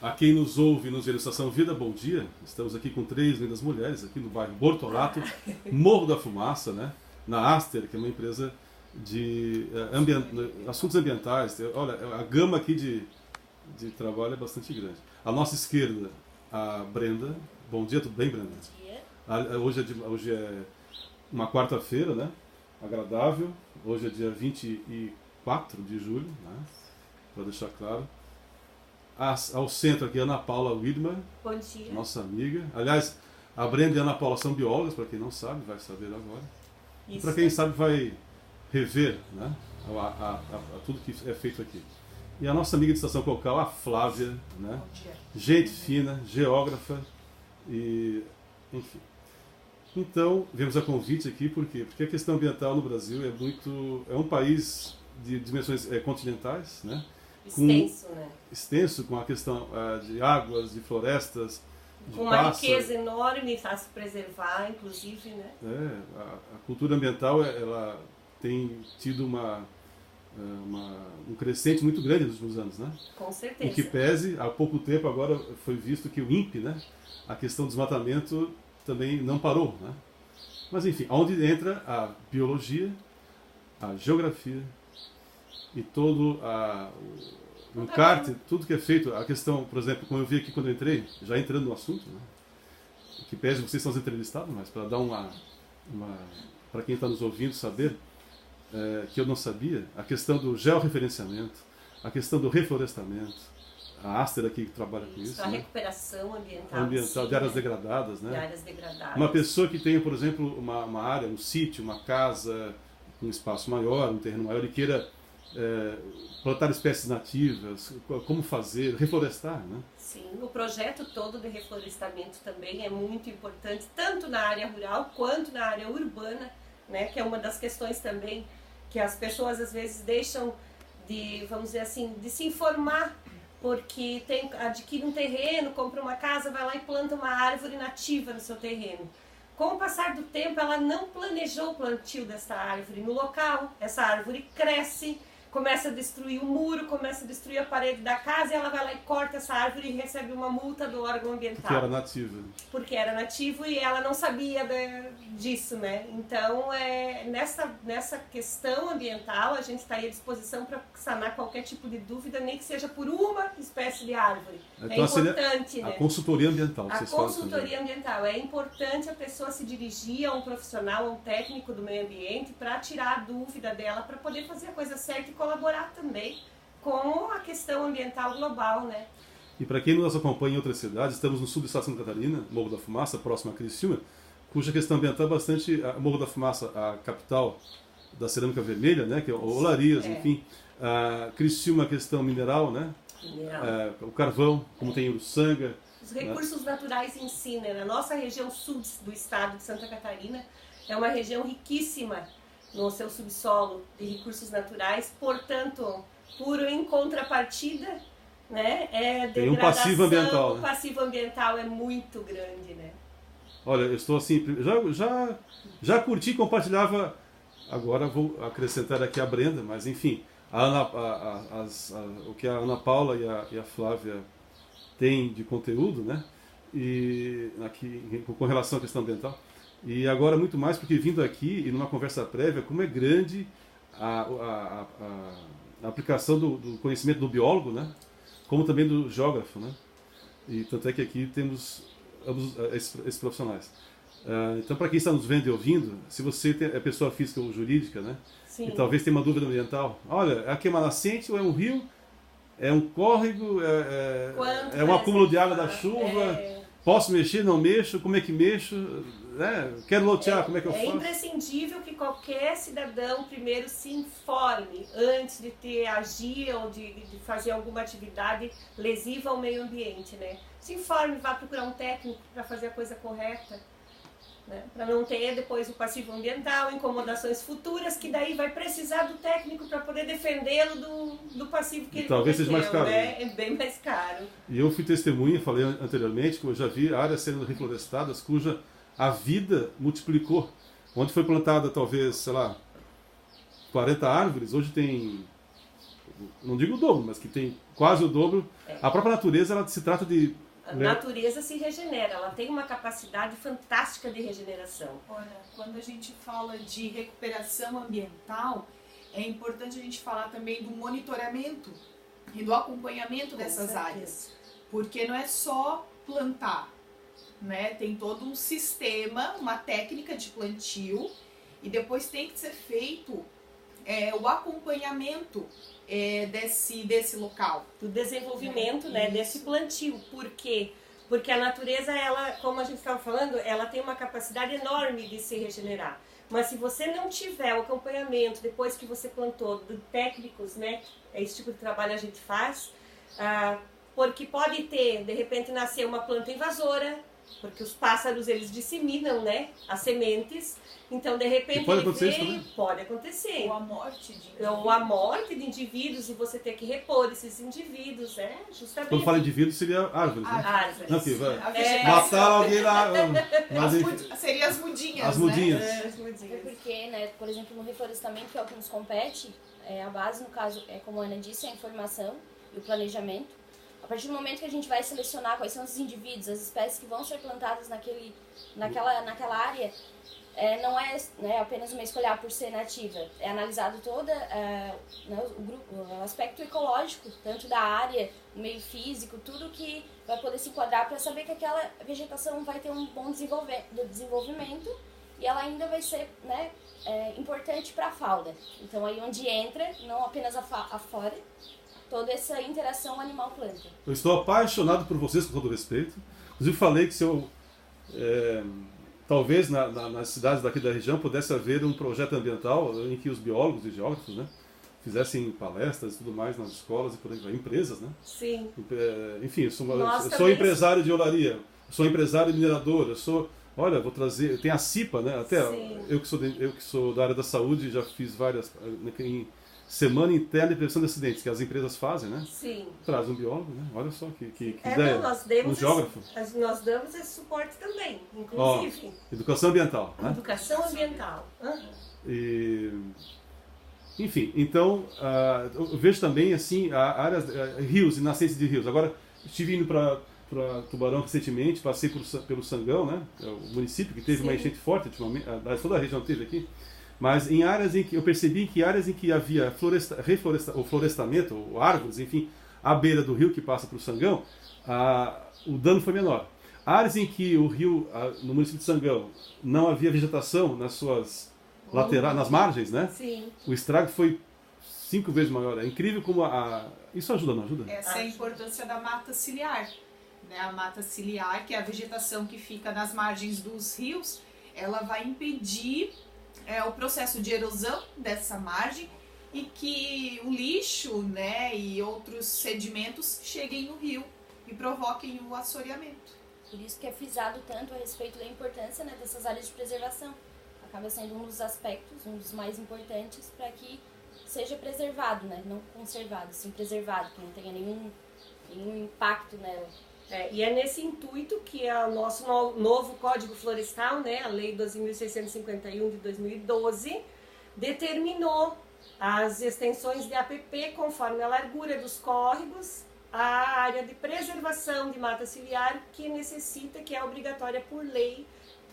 A quem nos ouve nos vê na Estação Vida, bom dia. Estamos aqui com 3 lindas mulheres, aqui no bairro Bortolato, Morro da Fumaça, né? Na Aster, que é uma empresa de assuntos ambientais. Olha, a gama aqui de trabalho é bastante grande. À nossa esquerda, a Brenda. Bom dia, tudo bem, Brenda? Bom dia. Hoje é uma quarta-feira, né? Agradável. Hoje é dia 24 de julho, né? Para deixar claro. Ao centro aqui, Ana Paula Widmer. Bom dia. Nossa amiga. Aliás, a Brenda e a Ana Paula são biólogas, para quem não sabe, vai saber agora. Isso. E para quem sabe, vai rever, né? Tudo que é feito aqui. E a nossa amiga de Estação Cocal, a Flávia, né? Bom dia. Gente fina, geógrafa e enfim. Então, viemos a convite aqui, por quê? Porque a questão ambiental no Brasil é um país de dimensões continentais, né? Extenso, né? Extenso, com a questão de águas, de florestas, de com uma pássaro. riqueza enorme a se preservar, inclusive, né? A cultura ambiental, ela tem tido um crescente muito grande nos últimos anos, né? Com certeza. Em que pese, há pouco tempo agora foi visto que o INPE, né? A questão do desmatamento também não parou, né? Mas enfim, onde entra a biologia, a geografia e todo o encarte, tudo que é feito, a questão, por exemplo, como eu vi aqui quando eu entrei, já entrando no assunto, né? Que pese vocês são os entrevistados, mas para dar para quem está nos ouvindo saber, que eu não sabia, a questão do georreferenciamento, a questão do reflorestamento, a Aster aqui que trabalha com isso. A né? recuperação ambiental. Sim, de áreas degradadas, né? De áreas degradadas. Uma pessoa que tenha, por exemplo, uma área, um sítio, uma casa, um espaço maior, um terreno maior, e queira plantar espécies nativas, como fazer, reflorestar, né? Sim, o projeto todo de reflorestamento também é muito importante, tanto na área rural quanto na área urbana, né? Que é uma das questões também que as pessoas às vezes deixam de, vamos dizer assim, de se informar, porque adquire um terreno, compra uma casa, vai lá e planta uma árvore nativa no seu terreno. Com o passar do tempo, ela não planejou o plantio dessa árvore no local, essa árvore cresce, começa a destruir o muro, começa a destruir a parede da casa, e ela vai lá e corta essa árvore e recebe uma multa do órgão ambiental. Porque era nativa. Porque era nativo e ela não sabia disso, né? Então, nessa questão ambiental, a gente está aí à disposição para sanar qualquer tipo de dúvida, nem que seja por uma espécie de árvore. Então, é importante, né? A consultoria ambiental. A consultoria ambiental. É importante a pessoa se dirigir a um profissional, a um técnico do meio ambiente, para tirar a dúvida dela, para poder fazer a coisa certa e colaborar também com a questão ambiental global, né? E para quem nos acompanha em outras cidades, estamos no sul do estado de Santa Catarina, Morro da Fumaça, próximo a Criciúma, cuja questão ambiental é bastante... Morro da Fumaça, a capital da cerâmica vermelha, né? Que é Olarias, enfim. Criciúma, a questão mineral, né? O carvão, como tem Uruçanga. Os recursos naturais em si, né? Na nossa região sul do estado de Santa Catarina, é uma região riquíssima no seu subsolo de recursos naturais, portanto, em contrapartida, né, tem um passivo ambiental. O passivo ambiental é muito grande, né? Olha, eu estou assim, já curti e compartilhava, agora vou acrescentar aqui a Brenda, mas enfim, o que a Ana Paula e a Flávia têm de conteúdo, né, e aqui, com relação à questão ambiental. E agora muito mais porque vindo aqui e numa conversa prévia, como é grande a aplicação do conhecimento do biólogo, né? Como também do geógrafo, né? E tanto é que aqui temos ambos esses profissionais. Então, para quem está nos vendo e ouvindo, se você é pessoa física ou jurídica, né? Sim. E talvez tenha uma dúvida ambiental, olha, aqui é uma nascente ou é um rio? É um córrego? É um acúmulo de água da chuva? Posso mexer? Não mexo? Como é que mexo? Quero lotear, como é que eu faço? É imprescindível que qualquer cidadão primeiro se informe antes de agir ou de fazer alguma atividade lesiva ao meio ambiente, né? Se informe, vá procurar um técnico para fazer a coisa correta, né? Para não ter depois o passivo ambiental, incomodações futuras, que daí vai precisar do técnico para poder defendê-lo do passivo que ele talvez seja mais caro, né? É bem mais caro. E eu fui testemunha, falei anteriormente, que eu já vi áreas sendo reflorestadas cuja a vida multiplicou. Onde foi plantada talvez, sei lá, 40 árvores, hoje tem não digo o dobro, mas que tem quase o dobro. A própria natureza, ela se trata de... A natureza se regenera, ela tem uma capacidade fantástica de regeneração. Olha, quando a gente fala de recuperação ambiental, é importante a gente falar também do monitoramento e do acompanhamento dessas áreas. Porque não é só plantar, né? Tem todo um sistema, uma técnica de plantio, e depois tem que ser feito o acompanhamento desse local. Do desenvolvimento, né, desse plantio. Por quê? Porque a natureza, ela, como a gente estava falando, ela tem uma capacidade enorme de se regenerar. Mas se você não tiver o acompanhamento depois que você plantou, de técnicos, né, esse tipo de trabalho a gente faz, porque pode ter, de repente, nascer uma planta invasora, porque os pássaros, eles disseminam, né, as sementes. Então, de repente, pode acontecer isso também? Pode acontecer. Ou a morte de indivíduos. Ou a morte de indivíduos, e você ter que repor esses indivíduos, justamente. Quando fala indivíduo, seria árvores, né? Árvores. Não, que vai Matar alguém lá. Seria as mudinhas, as mudinhas. né? As mudinhas. É porque, né, por exemplo, no reflorestamento, que é o que nos compete, a base, no caso, como a Ana disse, é a informação e o planejamento. A partir do momento que a gente vai selecionar quais são os indivíduos, as espécies que vão ser plantadas naquela área, não é, né, apenas uma escolha por ser nativa. É analisado todo o aspecto ecológico, tanto da área, o meio físico, tudo que vai poder se enquadrar para saber que aquela vegetação vai ter um bom desenvolvimento e ela ainda vai ser, né, importante para a fauna. Então aí onde entra, não apenas a flora, toda essa interação animal-planta. Eu estou apaixonado por vocês, com todo respeito. Inclusive falei que se eu... talvez nas cidades daqui da região pudesse haver um projeto ambiental em que os biólogos e geógrafos, né, fizessem palestras e tudo mais nas escolas e por aí vai, empresas, né? Sim. Enfim, eu sou empresário de olaria, sou empresário de minerador, olha, vou trazer, tem a CIPA, né? Até eu que sou da área da saúde, já fiz várias em Semana Interna de Prevenção de Acidentes, que as empresas fazem, né? Sim. Traz um biólogo, né? Olha só que ideia. Não, um geógrafo. Nós damos esse suporte também, inclusive. Educação ambiental, né? Educação ambiental. Enfim, então, eu vejo também, assim, áreas, rios e nascentes de rios. Agora, estive indo para Tubarão recentemente, passei pelo Sangão, né? O município que teve uma enchente forte, ultimamente, toda a região teve aqui. Mas em áreas em que eu percebi que áreas em que havia florestamento, ou árvores, enfim, à beira do rio que passa para o Sangão, o dano foi menor. Áreas em que o rio, no município de Sangão, não havia vegetação nas suas laterais, nas margens, né? Sim. O estrago foi 5 vezes maior. É incrível como isso ajuda, não ajuda? Essa é a importância da mata ciliar, né? A mata ciliar, que é a vegetação que fica nas margens dos rios, ela vai impedir o processo de erosão dessa margem e que o lixo, né, e outros sedimentos cheguem no rio e provoquem o assoreamento. Por isso que é frisado tanto a respeito da importância, né, dessas áreas de preservação. Acaba sendo um dos aspectos, um dos mais importantes para que seja preservado, né, não conservado, sim preservado, que não tenha nenhum impacto nela. E é nesse intuito que o nosso novo Código Florestal, né, a Lei 12.651 de 2012, determinou as extensões de APP conforme a largura dos córregos, a área de preservação de mata ciliar que necessita, que é obrigatória por lei,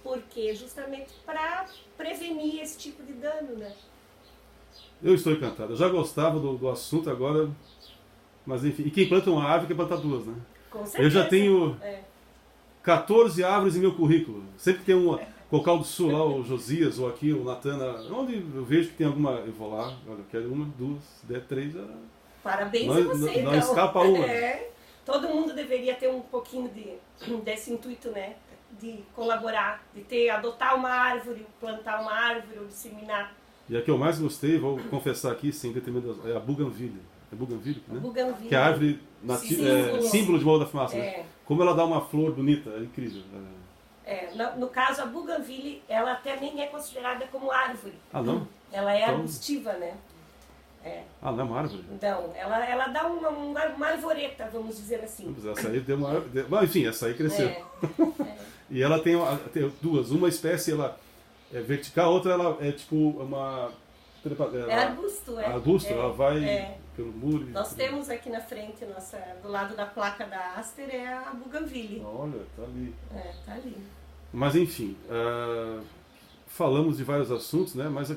porque justamente para prevenir esse tipo de dano, né? Eu estou encantado. Eu já gostava do assunto agora, mas enfim. E quem planta uma árvore quer plantar duas, né? Com certeza. Eu já tenho 14 árvores em meu currículo. Sempre tem uma, Cocal do Sul lá, o Josias, ou aqui, o Natana, onde eu vejo que tem alguma, eu vou lá, olha, eu quero 1, 2, 10, 3, parabéns a você, então. Não escapa uma. Todo mundo deveria ter um pouquinho desse intuito, né? De colaborar, de adotar uma árvore, plantar uma árvore, ou disseminar. E a que eu mais gostei, vou confessar aqui, sem determinação, é a Buganvília. É Buganvília, né? Buganvília. Que é a árvore símbolo de Morro da Fumaça. Né? Como ela dá uma flor bonita, é incrível. No caso, a Buganvília, ela até nem é considerada como árvore. Ah, não? Ela é arbustiva, né? Ah, não é uma árvore? Então, ela dá uma arvoreta, vamos dizer assim. Essa aí deu uma... Bom, enfim, essa aí cresceu. E ela tem duas. Uma espécie, ela é vertical, a outra ela é tipo uma... É arbusto, Arbusto, ela vai... pelo muro. Nós temos aqui na frente, do lado da placa da Aster, é a Bougainville. Olha, tá ali. Tá ali. Mas enfim, falamos de vários assuntos, né? Mas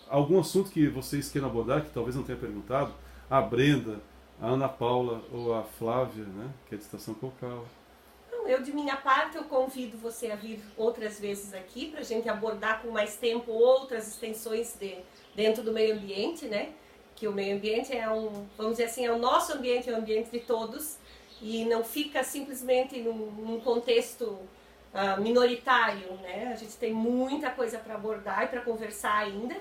algum assunto que vocês queiram abordar, que talvez não tenha perguntado, a Brenda, a Ana Paula ou a Flávia, né? Que é de Estação Cocal. Eu, de minha parte, eu convido você a vir outras vezes aqui para a gente abordar com mais tempo outras extensões dentro do meio ambiente, né? Que o meio ambiente vamos dizer assim, é o nosso ambiente, é o ambiente de todos e não fica simplesmente num contexto minoritário, né? A gente tem muita coisa para abordar e para conversar ainda.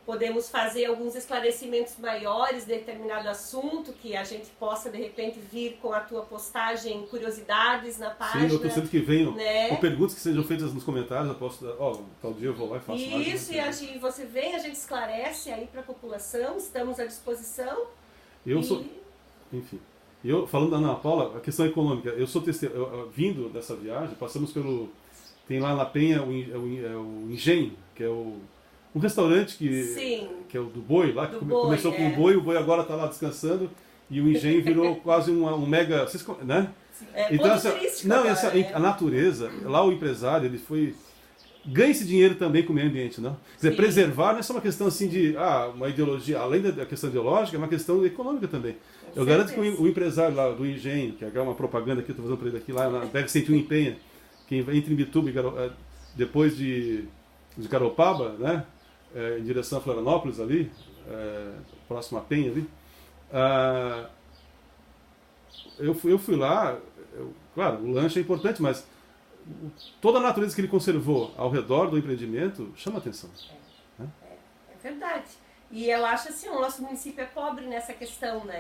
Podemos fazer alguns esclarecimentos maiores de determinado assunto, que a gente possa, de repente, vir com a tua postagem, curiosidades na página. Sim, eu estou sempre que venham, né? Ou perguntas que sejam feitas nos comentários, eu posso dar, tal dia eu vou lá e faço mais. Isso, e você vem, a gente esclarece aí para a população, estamos à disposição. Enfim, falando da Ana Paula, a questão econômica, eu sou vindo dessa viagem, passamos tem lá na Penha o Engenho, que é um restaurante que é o do boi, lá, que começou com o boi agora está lá descansando, e o Engenho virou quase um mega, né? Então, a natureza, lá o empresário, ele ganha esse dinheiro também com o meio ambiente, não? Quer dizer, preservar não é só uma questão assim de uma ideologia, além da questão ideológica, é uma questão econômica também. Eu garanto que o empresário lá do Engenho, que é uma propaganda que eu estou fazendo para ele aqui, lá na BR-101 em Penha, que entre Imbituba e depois de Garopaba, né? Em direção a Florianópolis ali, próximo a Penha ali, eu fui lá, claro, o lanche é importante, mas toda a natureza que ele conservou ao redor do empreendimento chama atenção. É verdade. E eu acho assim, o nosso município é pobre nessa questão, né?